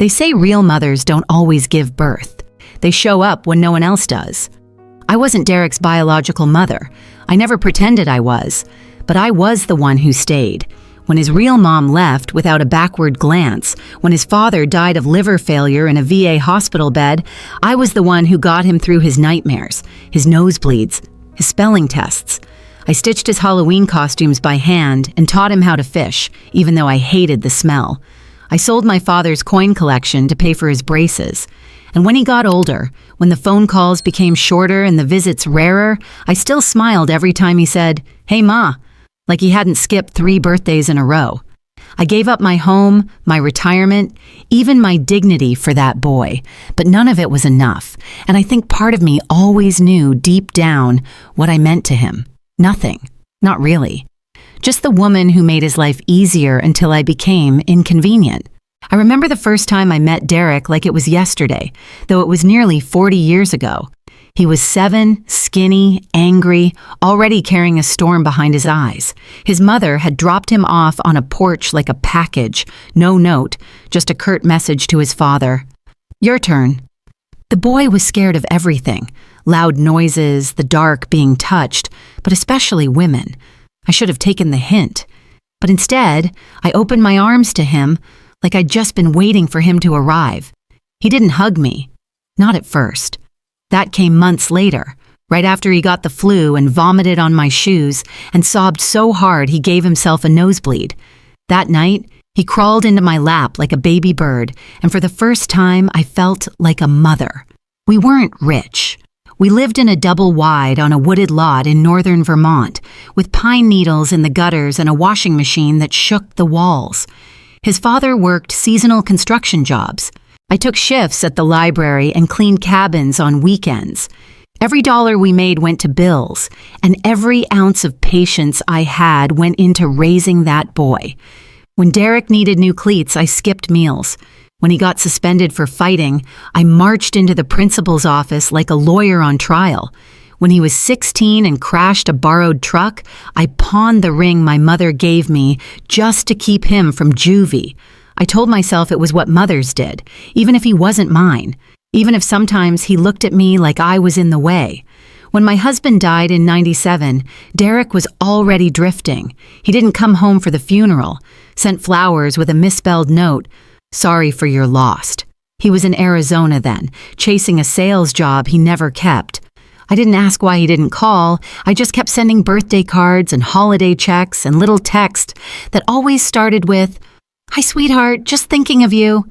They say real mothers don't always give birth. They show up when no one else does. I wasn't Derek's biological mother. I never pretended I was, but I was the one who stayed. When his real mom left without a backward glance, when his father died of liver failure in a VA hospital bed, I was the one who got him through his nightmares, his nosebleeds, his spelling tests. I stitched his Halloween costumes by hand and taught him how to fish, even though I hated the smell. I sold my father's coin collection to pay for his braces. And when he got older, when the phone calls became shorter and the visits rarer, I still smiled every time he said, "Hey, Ma," like he hadn't skipped 3 birthdays in a row. I gave up my home, my retirement, even my dignity for that boy, but none of it was enough. And I think part of me always knew deep down what I meant to him. Nothing. Not really. Just the woman who made his life easier until I became inconvenient. I remember the first time I met Derek like it was yesterday, though it was nearly 40 years ago. He was 7, skinny, angry, already carrying a storm behind his eyes. His mother had dropped him off on a porch like a package, no note, just a curt message to his father. "Your turn." The boy was scared of everything, loud noises, the dark, being touched, but especially women. I should have taken the hint. But instead, I opened my arms to him like I'd just been waiting for him to arrive. He didn't hug me. Not at first. That came months later, right after he got the flu and vomited on my shoes and sobbed so hard he gave himself a nosebleed. That night, he crawled into my lap like a baby bird, and for the first time, I felt like a mother. We weren't rich. We lived in a double wide on a wooded lot in northern Vermont, with pine needles in the gutters and a washing machine that shook the walls. His father worked seasonal construction jobs. I took shifts at the library and cleaned cabins on weekends. Every dollar we made went to bills, and every ounce of patience I had went into raising that boy. When Derek needed new cleats, I skipped meals. When he got suspended for fighting, I marched into the principal's office like a lawyer on trial. When he was 16 and crashed a borrowed truck, I pawned the ring my mother gave me just to keep him from juvie. I told myself it was what mothers did, even if he wasn't mine, even if sometimes he looked at me like I was in the way. When my husband died in '97, Derek was already drifting. He didn't come home for the funeral, sent flowers with a misspelled note, "Sorry for your loss." He was in Arizona then, chasing a sales job he never kept. I didn't ask why he didn't call. I just kept sending birthday cards and holiday checks and little texts that always started with, "Hi, sweetheart, just thinking of you."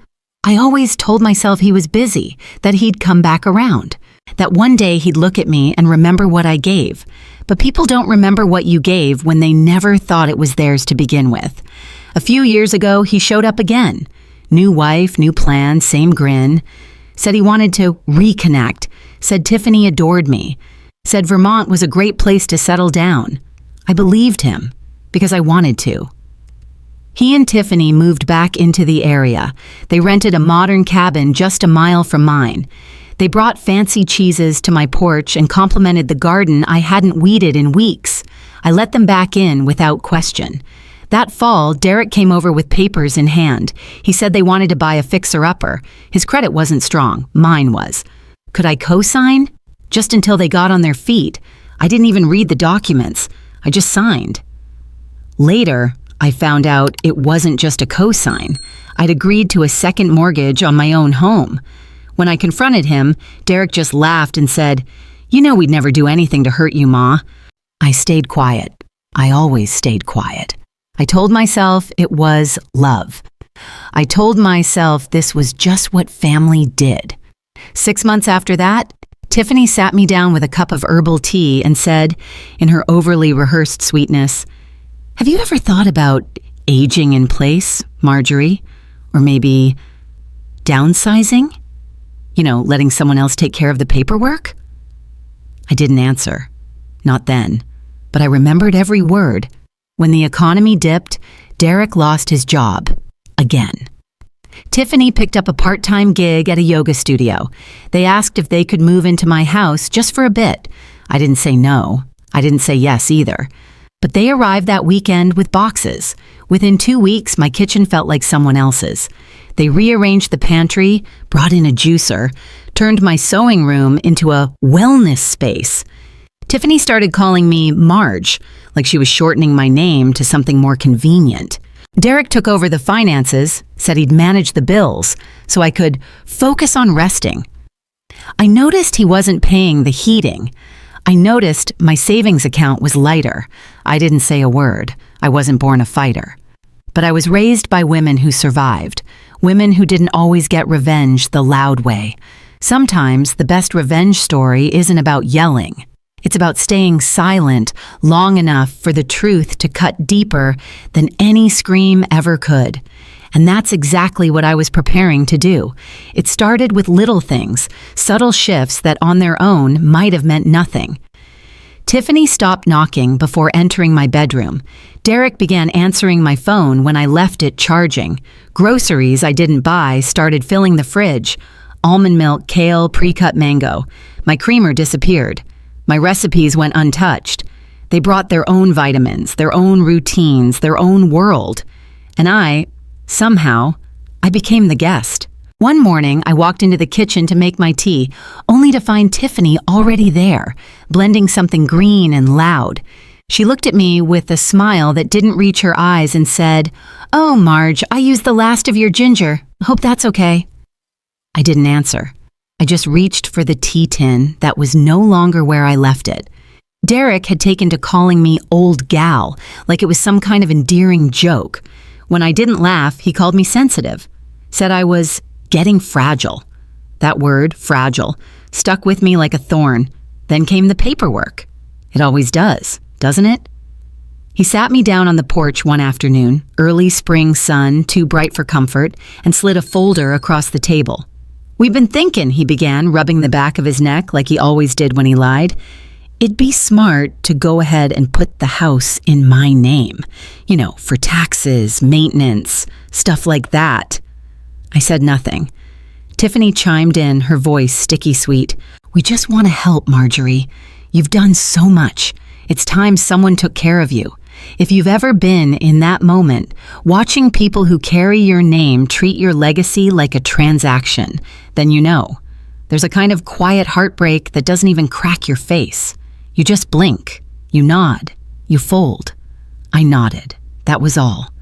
I always told myself he was busy, that he'd come back around, that one day he'd look at me and remember what I gave. But people don't remember what you gave when they never thought it was theirs to begin with. A few years ago, he showed up again. New wife, new plan, same grin. Said he wanted to reconnect. Said Tiffany adored me. Said Vermont was a great place to settle down. I believed him because I wanted to. He and Tiffany moved back into the area. They rented a modern cabin just a mile from mine. They brought fancy cheeses to my porch and complimented the garden I hadn't weeded in weeks. I let them back in without question. That fall, Derek came over with papers in hand. He said they wanted to buy a fixer-upper. His credit wasn't strong. Mine was. Could I co-sign? Just until they got on their feet. I didn't even read the documents. I just signed. Later, I found out it wasn't just a co-sign. I'd agreed to a second mortgage on my own home. When I confronted him, Derek just laughed and said, "You know we'd never do anything to hurt you, Ma." I stayed quiet. I always stayed quiet. I told myself it was love. I told myself this was just what family did. 6 months after that, Tiffany sat me down with a cup of herbal tea and said, in her overly rehearsed sweetness, "Have you ever thought about aging in place, Marjorie? Or maybe downsizing? You know, letting someone else take care of the paperwork?" I didn't answer. Not then. But I remembered every word. When the economy dipped, Derek lost his job. Again. Tiffany picked up a part-time gig at a yoga studio. They asked if they could move into my house just for a bit. I didn't say no. I didn't say yes either. But they arrived that weekend with boxes. Within 2 weeks, my kitchen felt like someone else's. They rearranged the pantry, brought in a juicer, turned my sewing room into a wellness space. Tiffany started calling me Marge, like she was shortening my name to something more convenient. Derek took over the finances, said he'd manage the bills, so I could focus on resting. I noticed he wasn't paying the heating. I noticed my savings account was lighter. I didn't say a word. I wasn't born a fighter. But I was raised by women who survived, women who didn't always get revenge the loud way. Sometimes the best revenge story isn't about yelling. It's about staying silent long enough for the truth to cut deeper than any scream ever could. And that's exactly what I was preparing to do. It started with little things, subtle shifts that on their own might have meant nothing. Tiffany stopped knocking before entering my bedroom. Derek began answering my phone when I left it charging. Groceries I didn't buy started filling the fridge. Almond milk, kale, pre-cut mango. My creamer disappeared. My recipes went untouched. They brought their own vitamins, their own routines, their own world. And somehow, I became the guest. One morning, I walked into the kitchen to make my tea, only to find Tiffany already there, blending something green and loud. She looked at me with a smile that didn't reach her eyes and said, "Oh, Marge, I used the last of your ginger. Hope that's okay." I didn't answer. I just reached for the tea tin that was no longer where I left it. Derek had taken to calling me old gal, like it was some kind of endearing joke. When I didn't laugh, he called me sensitive, said I was getting fragile. That word, fragile, stuck with me like a thorn. Then came the paperwork. It always does, doesn't it? He sat me down on the porch one afternoon, early spring sun, too bright for comfort, and slid a folder across the table. "We've been thinking," he began, rubbing the back of his neck like he always did when he lied. "It'd be smart to go ahead and put the house in my name. You know, for taxes, maintenance, stuff like that." I said nothing. Tiffany chimed in, her voice sticky sweet. "We just want to help, Marjorie. You've done so much. It's time someone took care of you. If you've ever been in that moment, watching people who carry your name treat your legacy like a transaction, then you know. There's a kind of quiet heartbreak that doesn't even crack your face. You just blink, you nod, you fold." I nodded. That was all.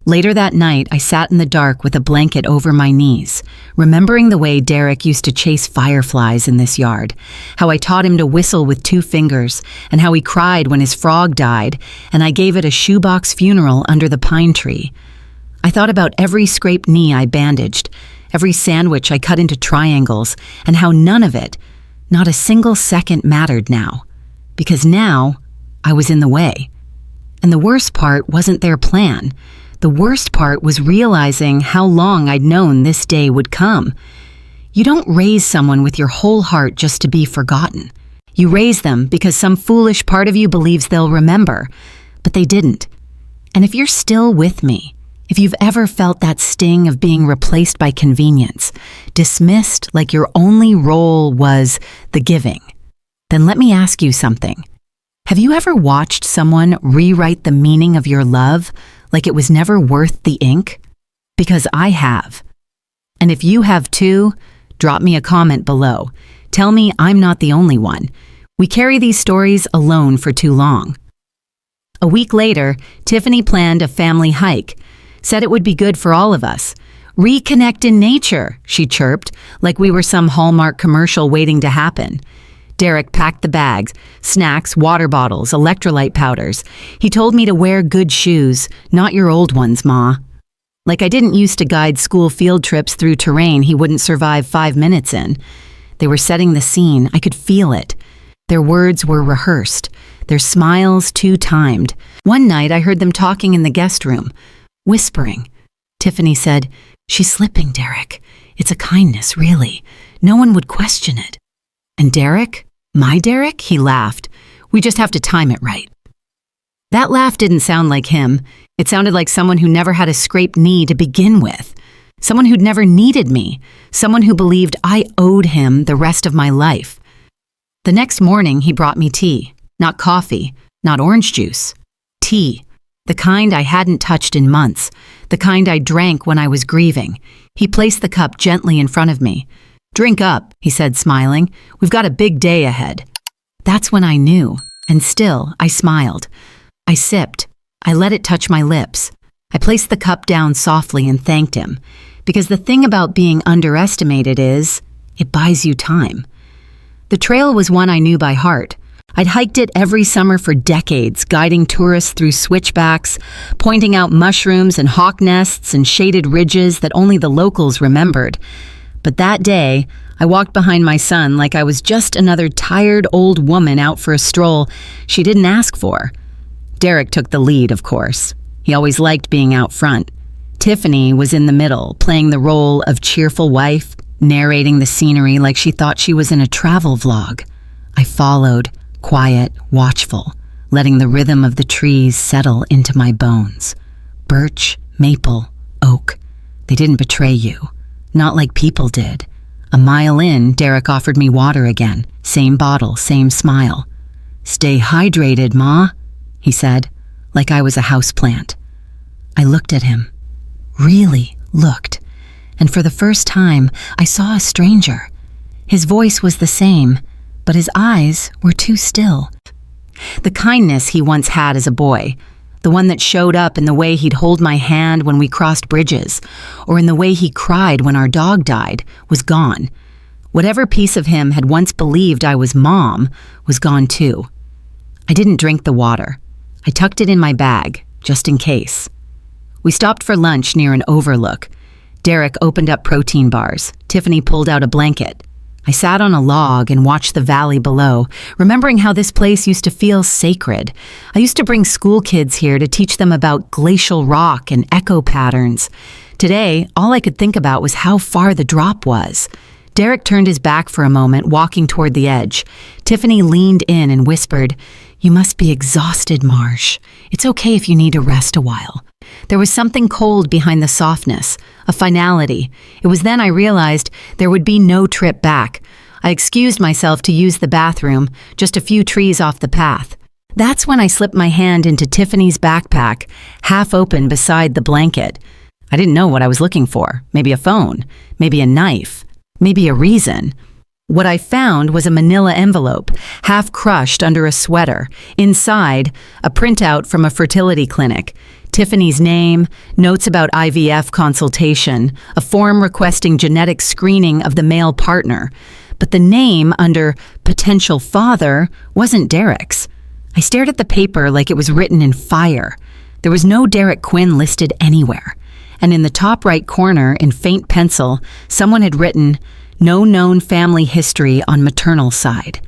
Later that night, I sat in the dark with a blanket over my knees, remembering the way Derek used to chase fireflies in this yard, how I taught him to whistle with 2 fingers, and how he cried when his frog died, and I gave it a shoebox funeral under the pine tree. I thought about every scraped knee I bandaged, every sandwich I cut into triangles, and how none of it, not a single second, mattered now. Because now, I was in the way. And the worst part wasn't their plan. The worst part was realizing how long I'd known this day would come. You don't raise someone with your whole heart just to be forgotten. You raise them because some foolish part of you believes they'll remember, but they didn't. And if you're still with me, if you've ever felt that sting of being replaced by convenience, dismissed like your only role was the giving, then let me ask you something. Have you ever watched someone rewrite the meaning of your love like it was never worth the ink? Because I have. And if you have too, drop me a comment below. Tell me I'm not the only one. We carry these stories alone for too long. A week later, Tiffany planned a family hike, said it would be good for all of us. "Reconnect in nature," she chirped, like we were some Hallmark commercial waiting to happen. Derek packed the bags, snacks, water bottles, electrolyte powders. He told me to wear good shoes, not your old ones, Ma. Like I didn't used to guide school field trips through terrain he wouldn't survive 5 minutes in. They were setting the scene. I could feel it. Their words were rehearsed, their smiles too-timed. One night I heard them talking in the guest room, whispering. Tiffany said, "She's slipping, Derek. It's a kindness, really. No one would question it." And Derek? My Derek? He laughed. "We just have to time it right." That laugh didn't sound like him. It sounded like someone who never had a scraped knee to begin with. Someone who'd never needed me. Someone who believed I owed him the rest of my life. The next morning, he brought me tea. Not coffee, not orange juice. Tea. The kind I hadn't touched in months, the kind I drank when I was grieving. He placed the cup gently in front of me. "Drink up," he said, smiling. "We've got a big day ahead." That's when I knew, and still I smiled. I sipped. I let it touch my lips. I placed the cup down softly and thanked him, because the thing about being underestimated is, it buys you time. The trail was one I knew by heart. I'd hiked it every summer for decades, guiding tourists through switchbacks, pointing out mushrooms and hawk nests and shaded ridges that only the locals remembered. But that day, I walked behind my son like I was just another tired old woman out for a stroll she didn't ask for. Derek took the lead, of course. He always liked being out front. Tiffany was in the middle, playing the role of cheerful wife, narrating the scenery like she thought she was in a travel vlog. I followed, quiet, watchful, letting the rhythm of the trees settle into my bones. Birch, maple, oak. They didn't betray you. Not like people did. A mile in, Derek offered me water again. Same bottle, same smile. "Stay hydrated, Ma," he said, like I was a houseplant. I looked at him. Really looked. And for the first time, I saw a stranger. His voice was the same, but his eyes were too still. The kindness he once had as a boy, the one that showed up in the way he'd hold my hand when we crossed bridges, or in the way he cried when our dog died, was gone. Whatever piece of him had once believed I was Mom was gone too. I didn't drink the water. I tucked it in my bag, just in case. We stopped for lunch near an overlook. Derek opened up protein bars. Tiffany pulled out a blanket. I sat on a log and watched the valley below, remembering how this place used to feel sacred. I used to bring school kids here to teach them about glacial rock and echo patterns. Today, all I could think about was how far the drop was. Derek turned his back for a moment, walking toward the edge. Tiffany leaned in and whispered, "You must be exhausted, Marsh. It's okay if you need to rest a while." There was something cold behind the softness, a finality. It was then I realized there would be no trip back. I excused myself to use the bathroom, just a few trees off the path. That's when I slipped my hand into Tiffany's backpack, half open beside the blanket. I didn't know what I was looking for. Maybe a phone, maybe a knife, maybe a reason. What I found was a manila envelope, half crushed under a sweater. Inside, a printout from a fertility clinic. Tiffany's name, notes about IVF consultation, a form requesting genetic screening of the male partner. But the name under potential father wasn't Derek's. I stared at the paper like it was written in fire. There was no Derek Quinn listed anywhere. And in the top right corner, in faint pencil, someone had written, "No known family history on maternal side."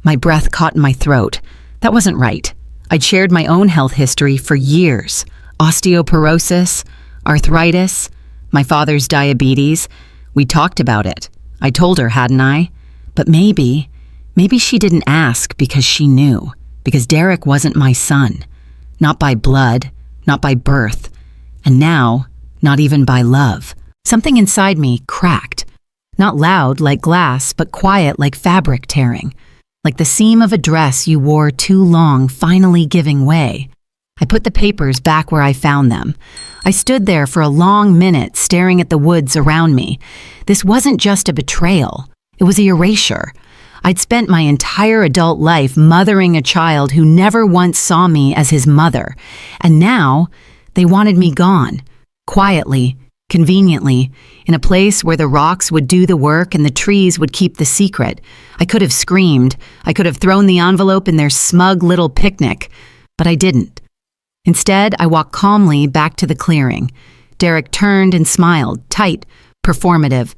My breath caught in my throat. That wasn't right. I'd shared my own health history for years. Osteoporosis, arthritis, my father's diabetes. We talked about it. I told her, hadn't I? But maybe she didn't ask because she knew. Because Derek wasn't my son. Not by blood, not by birth. And now, not even by love. Something inside me cracked. Not loud like glass, but quiet like fabric tearing. Like the seam of a dress you wore too long finally giving way. I put the papers back where I found them. I stood there for a long minute staring at the woods around me. This wasn't just a betrayal. It was an erasure. I'd spent my entire adult life mothering a child who never once saw me as his mother. And now, they wanted me gone. Quietly, conveniently, in a place where the rocks would do the work and the trees would keep the secret. I could have screamed. I could have thrown the envelope in their smug little picnic. But I didn't. Instead, I walked calmly back to the clearing. Derek turned and smiled, tight, performative.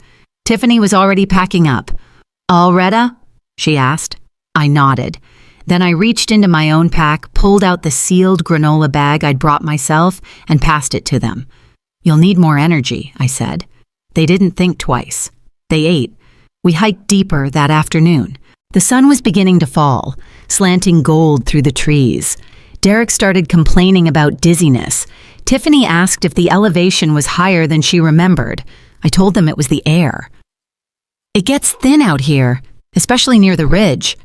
Tiffany was already packing up. "All ready?" she asked. I nodded. Then I reached into my own pack, pulled out the sealed granola bag I'd brought myself, and passed it to them. "You'll need more energy," I said. They didn't think twice. They ate. We hiked deeper that afternoon. The sun was beginning to fall, slanting gold through the trees. Derek started complaining about dizziness. Tiffany asked if the elevation was higher than she remembered. I told them it was the air. "It gets thin out here, especially near the ridge."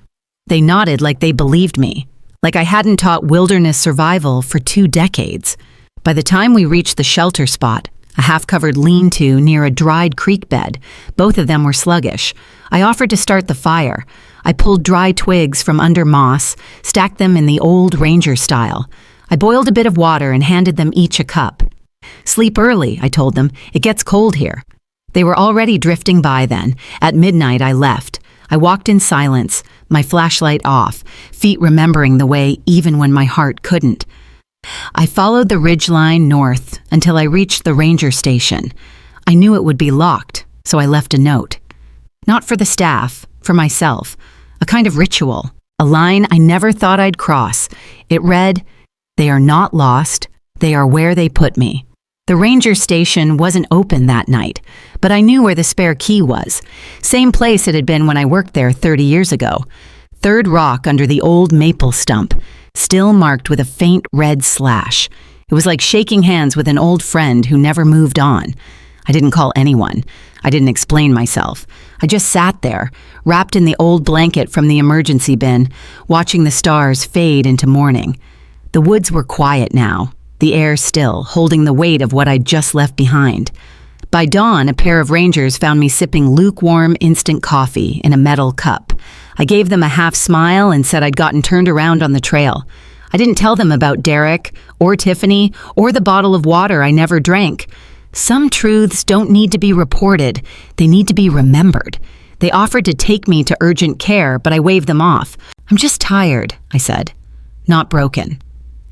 They nodded like they believed me. like I hadn't taught wilderness survival for 2 decades. By the time we reached the shelter spot, a half-covered lean-to near a dried creek bed, both of them were sluggish. I offered to start the fire. I pulled dry twigs from under moss, stacked them in the old ranger style. I boiled a bit of water and handed them each a cup. "Sleep early," I told them. "It gets cold here." They were already drifting by then. At midnight, I left. I walked in silence, my flashlight off, feet remembering the way even when my heart couldn't. I followed the ridgeline north until I reached the ranger station. I knew it would be locked, so I left a note. Not for the staff, for myself. A kind of ritual, a line I never thought I'd cross. It read, "They are not lost. They are where they put me." The ranger station wasn't open that night, but I knew where the spare key was. Same place it had been when I worked there 30 years ago. Third rock under the old maple stump, still marked with a faint red slash. It was like shaking hands with an old friend who never moved on. I didn't call anyone. I didn't explain myself. I just sat there, wrapped in the old blanket from the emergency bin, watching the stars fade into morning. The woods were quiet now, the air still, holding the weight of what I'd just left behind. By dawn, a pair of rangers found me sipping lukewarm instant coffee in a metal cup. I gave them a half smile and said I'd gotten turned around on the trail. I didn't tell them about Derek, or Tiffany, or the bottle of water I never drank. Some truths don't need to be reported, they need to be remembered. They offered to take me to urgent care, but I waved them off. "I'm just tired," I said. "Not broken."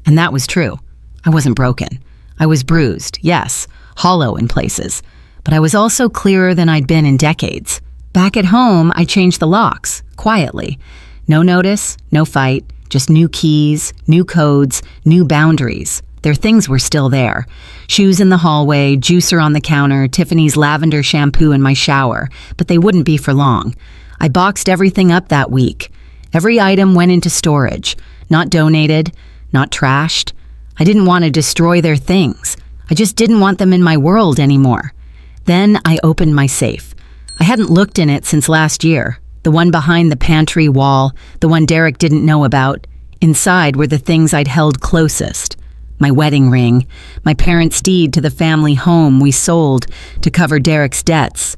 And that was true. I wasn't broken. I was bruised, yes, hollow in places, but I was also clearer than I'd been in decades. Back at home, I changed the locks, quietly. No notice, no fight, just new keys, new codes, new boundaries. Their things were still there. Shoes in the hallway, juicer on the counter, Tiffany's lavender shampoo in my shower, but they wouldn't be for long. I boxed everything up that week. Every item went into storage, not donated, not trashed. I didn't want to destroy their things. I just didn't want them in my world anymore. Then I opened my safe. I hadn't looked in it since last year. The one behind the pantry wall, the one Derek didn't know about. Inside were the things I'd held closest. My wedding ring, my parents' deed to the family home we sold to cover Derek's debts,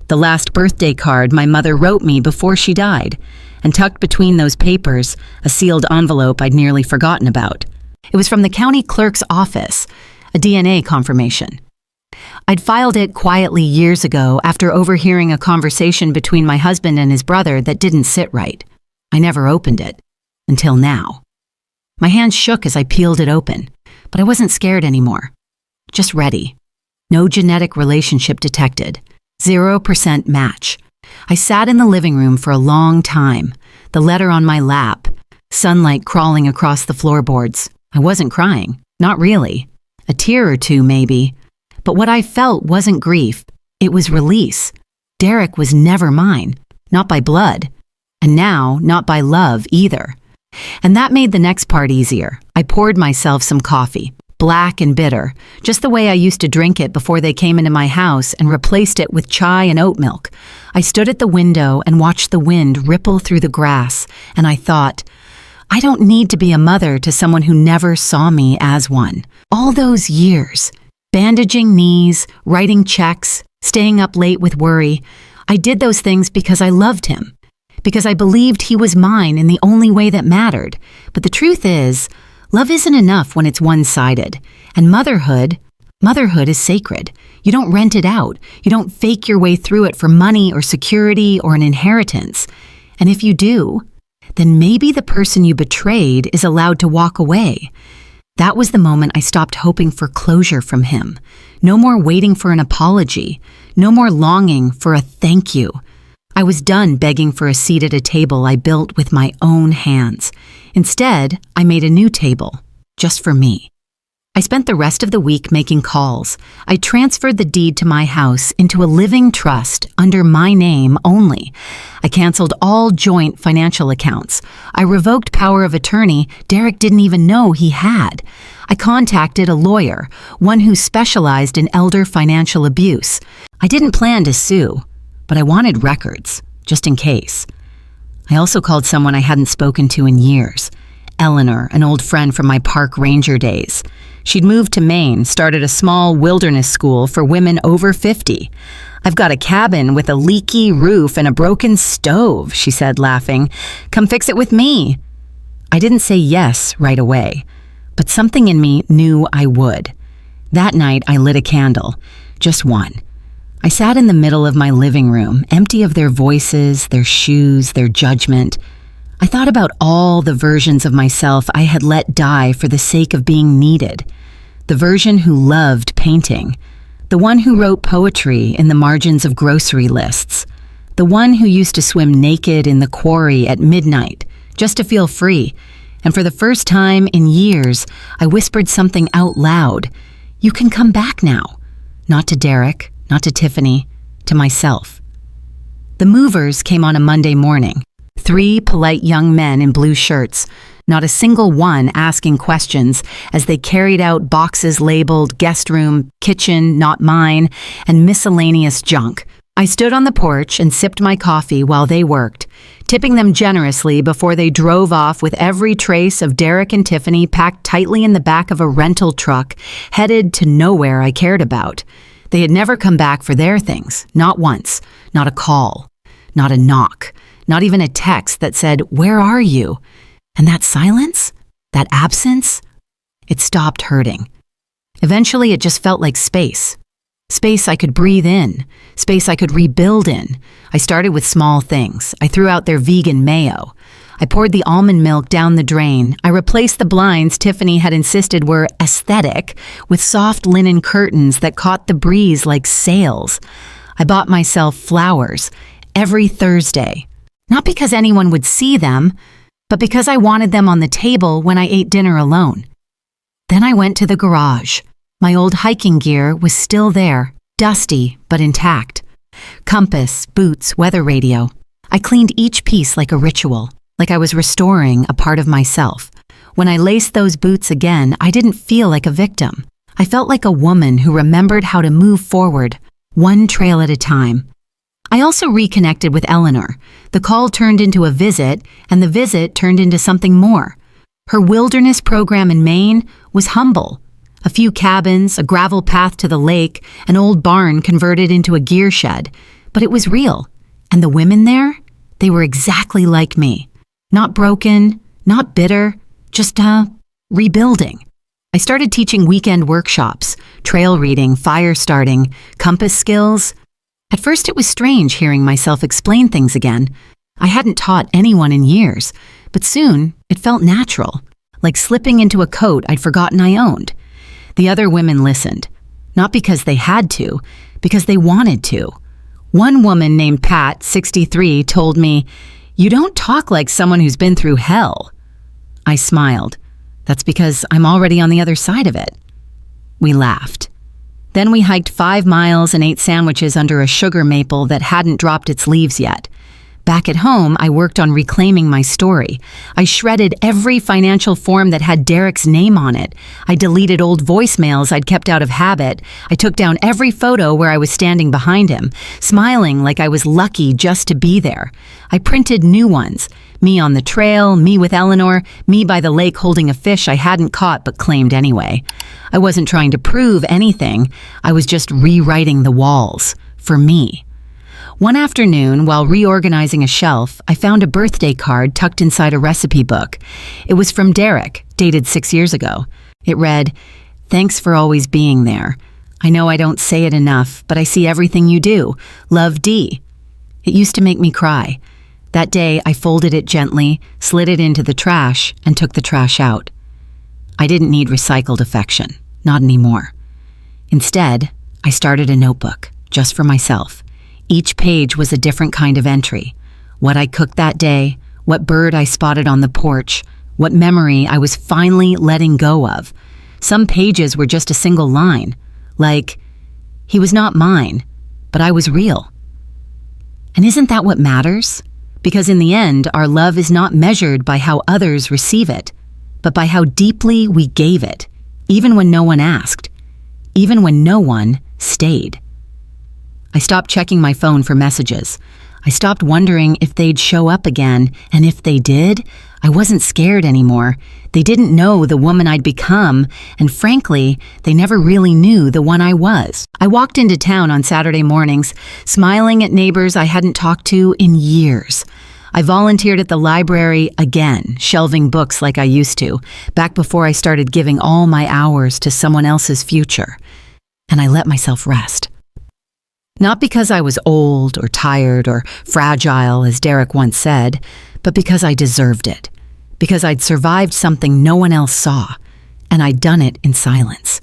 the last birthday card my mother wrote me before she died, and tucked between those papers, a sealed envelope I'd nearly forgotten about. It was from the county clerk's office, a DNA confirmation. I'd filed it quietly years ago after overhearing a conversation between my husband and his brother that didn't sit right. I never opened it, until now. My hands shook as I peeled it open, but I wasn't scared anymore. Just ready. No genetic relationship detected. 0% match. I sat in the living room for a long time, the letter on my lap, sunlight crawling across the floorboards. I wasn't crying, not really. A tear or two, maybe. But what I felt wasn't grief, it was release. Derek was never mine, not by blood, and now not by love either. And that made the next part easier. I poured myself some coffee, black and bitter, just the way I used to drink it before they came into my house, and replaced it with chai and oat milk. I stood at the window and watched the wind ripple through the grass, and I thought, I don't need to be a mother to someone who never saw me as one. All those years, bandaging knees, writing checks, staying up late with worry, I did those things because I loved him, because I believed he was mine in the only way that mattered. But the truth is, love isn't enough when it's one-sided. And motherhood is sacred. You don't rent it out. You don't fake your way through it for money or security or an inheritance. And if you do, then maybe the person you betrayed is allowed to walk away. That was the moment I stopped hoping for closure from him. No more waiting for an apology. No more longing for a thank you. I was done begging for a seat at a table I built with my own hands. Instead, I made a new table, just for me. I spent the rest of the week making calls. I transferred the deed to my house into a living trust under my name only. I canceled all joint financial accounts. I revoked power of attorney Derek didn't even know he had. I contacted a lawyer, one who specialized in elder financial abuse. I didn't plan to sue, but I wanted records, just in case. I also called someone I hadn't spoken to in years, Eleanor, an old friend from my park ranger days. She'd moved to Maine, started a small wilderness school for women over 50. "I've got a cabin with a leaky roof and a broken stove," she said, laughing. "Come fix it with me." I didn't say yes right away, but something in me knew I would. That night, I lit a candle, just one. I sat in the middle of my living room, empty of their voices, their shoes, their judgment. I thought about all the versions of myself I had let die for the sake of being needed. The version who loved painting. The one who wrote poetry in the margins of grocery lists. The one who used to swim naked in the quarry at midnight, just to feel free. And for the first time in years, I whispered something out loud. "You can come back now." Not to Derek, not to Tiffany, to myself. The movers came on a Monday morning. 3 polite young men in blue shirts, not a single one asking questions as they carried out boxes labeled guest room, kitchen, not mine, and miscellaneous junk. I stood on the porch and sipped my coffee while they worked, tipping them generously before they drove off with every trace of Derek and Tiffany packed tightly in the back of a rental truck, headed to nowhere I cared about. They had never come back for their things, not once, not a call, not a knock. Not even a text that said, "Where are you?" And that silence, that absence, it stopped hurting. Eventually, it just felt like space. Space I could breathe in, space I could rebuild in. I started with small things. I threw out their vegan mayo. I poured the almond milk down the drain. I replaced the blinds Tiffany had insisted were aesthetic with soft linen curtains that caught the breeze like sails. I bought myself flowers every Thursday. Not because anyone would see them, but because I wanted them on the table when I ate dinner alone. Then I went to the garage. My old hiking gear was still there, dusty but intact. Compass, boots, weather radio. I cleaned each piece like a ritual, like I was restoring a part of myself. When I laced those boots again, I didn't feel like a victim. I felt like a woman who remembered how to move forward, one trail at a time. I also reconnected with Eleanor. The call turned into a visit, and the visit turned into something more. Her wilderness program in Maine was humble. A few cabins, a gravel path to the lake, an old barn converted into a gear shed. But it was real. And the women there, they were exactly like me. Not broken, not bitter, just, rebuilding. I started teaching weekend workshops, trail reading, fire starting, compass skills. At first it was strange hearing myself explain things again. I hadn't taught anyone in years, but soon it felt natural, like slipping into a coat I'd forgotten I owned. The other women listened, not because they had to, because they wanted to. One woman named Pat, 63, told me, "You don't talk like someone who's been through hell." I smiled. That's because I'm already on the other side of it. We laughed. Then we hiked 5 miles and ate sandwiches under a sugar maple that hadn't dropped its leaves yet. Back at home, I worked on reclaiming my story. I shredded every financial form that had Derek's name on it. I deleted old voicemails I'd kept out of habit. I took down every photo where I was standing behind him, smiling like I was lucky just to be there. I printed new ones. Me on the trail, me with Eleanor, me by the lake holding a fish I hadn't caught but claimed anyway. I wasn't trying to prove anything. I was just rewriting the walls. For me. One afternoon, while reorganizing a shelf, I found a birthday card tucked inside a recipe book. It was from Derek, dated 6 years ago. It read, "Thanks for always being there. I know I don't say it enough, but I see everything you do. Love, D." It used to make me cry. That day, I folded it gently, slid it into the trash, and took the trash out. I didn't need recycled affection. Not anymore. Instead, I started a notebook, just for myself. Each page was a different kind of entry. What I cooked that day, what bird I spotted on the porch, what memory I was finally letting go of. Some pages were just a single line, like, "He was not mine, but I was real." And isn't that what matters? Because in the end, our love is not measured by how others receive it, but by how deeply we gave it, even when no one asked, even when no one stayed. I stopped checking my phone for messages. I stopped wondering if they'd show up again, and if they did, I wasn't scared anymore. They didn't know the woman I'd become, and frankly, they never really knew the one I was. I walked into town on Saturday mornings, smiling at neighbors I hadn't talked to in years. I volunteered at the library again, shelving books like I used to, back before I started giving all my hours to someone else's future. And I let myself rest. Not because I was old or tired or fragile, as Derek once said, but because I deserved it. Because I'd survived something no one else saw, and I'd done it in silence.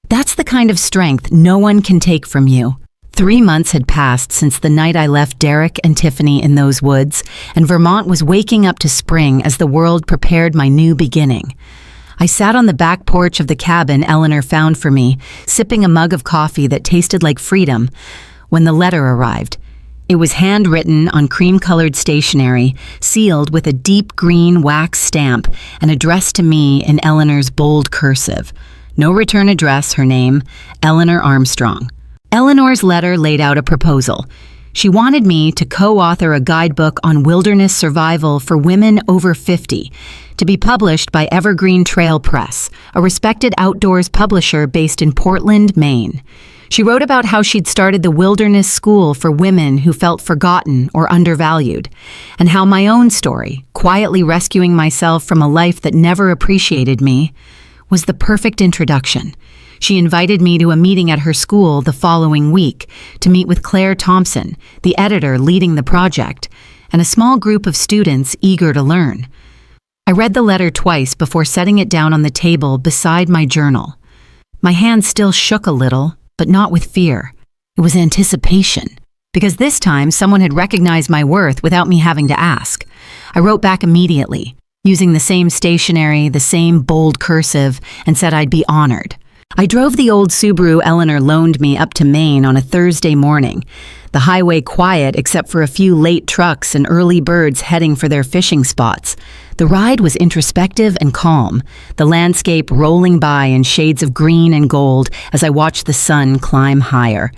That's the kind of strength no one can take from you. 3 months had passed since the night I left Derek and Tiffany in those woods, and Vermont was waking up to spring as the world prepared my new beginning. I sat on the back porch of the cabin Eleanor found for me, sipping a mug of coffee that tasted like freedom, when the letter arrived. It was handwritten on cream-colored stationery, sealed with a deep green wax stamp, and addressed to me in Eleanor's bold cursive. No return address, her name, Eleanor Armstrong. Eleanor's letter laid out a proposal. She wanted me to co-author a guidebook on wilderness survival for women over 50, to be published by Evergreen Trail Press, a respected outdoors publisher based in Portland, Maine. She wrote about how she'd started the wilderness school for women who felt forgotten or undervalued, and how my own story, quietly rescuing myself from a life that never appreciated me, was the perfect introduction. She invited me to a meeting at her school the following week to meet with Claire Thompson, the editor leading the project, and a small group of students eager to learn. I read the letter twice before setting it down on the table beside my journal. My hand still shook a little, but not with fear. It was anticipation, because this time someone had recognized my worth without me having to ask. I wrote back immediately, using the same stationery, the same bold cursive, and said I'd be honored. I drove the old Subaru Eleanor loaned me up to Maine on a Thursday morning, the highway quiet except for a few late trucks and early birds heading for their fishing spots. The ride was introspective and calm, the landscape rolling by in shades of green and gold as I watched the sun climb higher.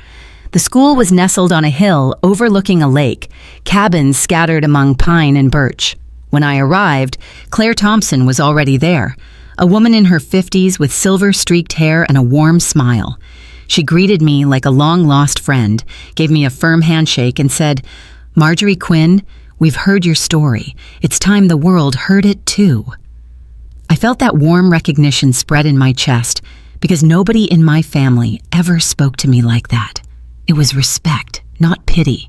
The school was nestled on a hill overlooking a lake, cabins scattered among pine and birch. When I arrived, Claire Thompson was already there, a woman in her 50s with silver-streaked hair and a warm smile. She greeted me like a long-lost friend, gave me a firm handshake, and said, "Marjorie Quinn, we've heard your story. It's time the world heard it too." I felt that warm recognition spread in my chest because nobody in my family ever spoke to me like that. It was respect, not pity.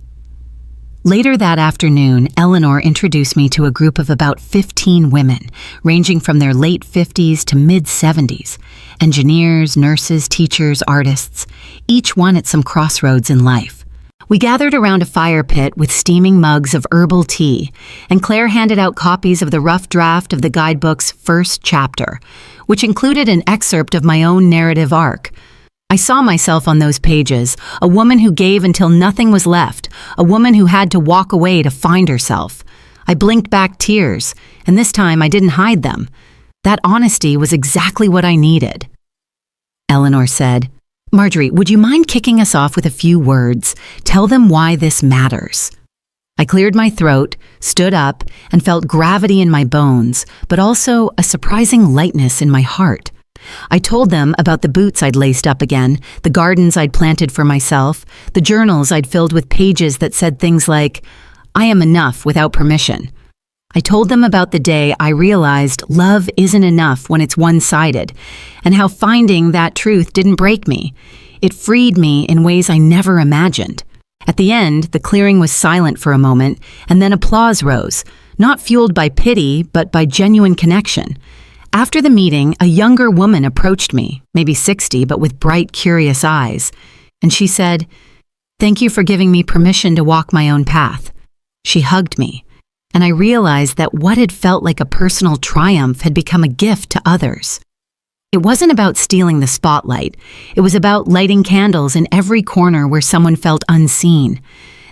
Later that afternoon, Eleanor introduced me to a group of about 15 women, ranging from their late 50s to mid-70s. Engineers, nurses, teachers, artists, each one at some crossroads in life. We gathered around a fire pit with steaming mugs of herbal tea, and Claire handed out copies of the rough draft of the guidebook's first chapter, which included an excerpt of my own narrative arc. I saw myself on those pages, a woman who gave until nothing was left, a woman who had to walk away to find herself. I blinked back tears, and this time I didn't hide them. That honesty was exactly what I needed. Eleanor said, "Marjorie, would you mind kicking us off with a few words? Tell them why this matters." I cleared my throat, stood up, and felt gravity in my bones, but also a surprising lightness in my heart. I told them about the boots I'd laced up again, the gardens I'd planted for myself, the journals I'd filled with pages that said things like, "I am enough without permission." I told them about the day I realized love isn't enough when it's one-sided, and how finding that truth didn't break me. It freed me in ways I never imagined. At the end, the clearing was silent for a moment, and then applause rose, not fueled by pity, but by genuine connection. After the meeting, a younger woman approached me, maybe 60, but with bright, curious eyes, and she said, "Thank you for giving me permission to walk my own path." She hugged me, and I realized that what had felt like a personal triumph had become a gift to others. It wasn't about stealing the spotlight. It was about lighting candles in every corner where someone felt unseen.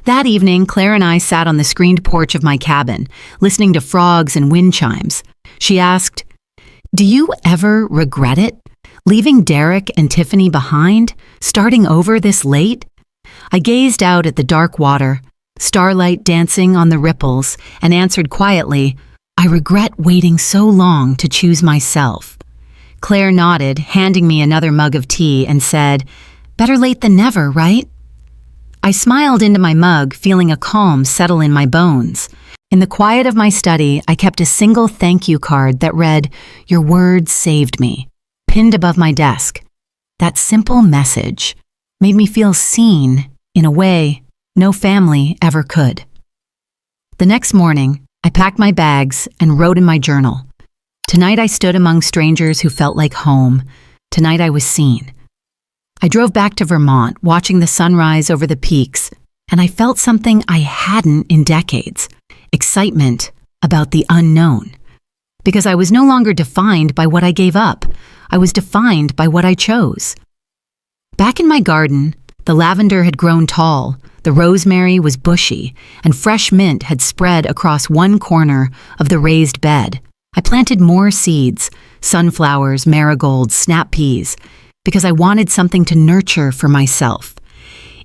That evening, Claire and I sat on the screened porch of my cabin, listening to frogs and wind chimes. She asked, "Do you ever regret it? Leaving Derek and Tiffany behind? Starting over this late?" I gazed out at the dark water, starlight dancing on the ripples, and answered quietly, I regret waiting so long to choose myself. Claire nodded, handing me another mug of tea, and said, "Better late than never, right?" I smiled into my mug, feeling a calm settle in my bones. In the quiet of my study, I kept a single thank you card that read, "Your words saved me," pinned above my desk. That simple message made me feel seen in a way no family ever could. The next morning, I packed my bags and wrote in my journal, "Tonight I stood among strangers who felt like home. Tonight I was seen." I drove back to Vermont, watching the sunrise over the peaks, and I felt something I hadn't in decades: excitement about the unknown. Because I was no longer defined by what I gave up. I was defined by what I chose. Back in my garden, the lavender had grown tall, the rosemary was bushy, and fresh mint had spread across one corner of the raised bed. I planted more seeds, sunflowers, marigolds, snap peas, because I wanted something to nurture for myself.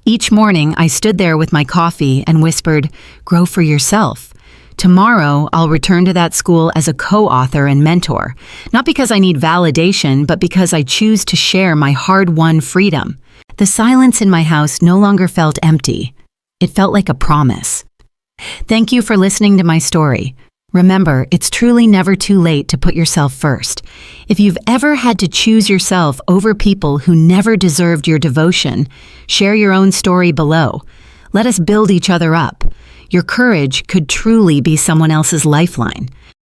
Each morning, I stood there with my coffee and whispered, "Grow for yourself." Tomorrow, I'll return to that school as a co-author and mentor, not because I need validation, but because I choose to share my hard-won freedom. The silence in my house no longer felt empty. It felt like a promise. Thank you for listening to my story. Remember, it's truly never too late to put yourself first. If you've ever had to choose yourself over people who never deserved your devotion, share your own story below. Let us build each other up. Your courage could truly be someone else's lifeline.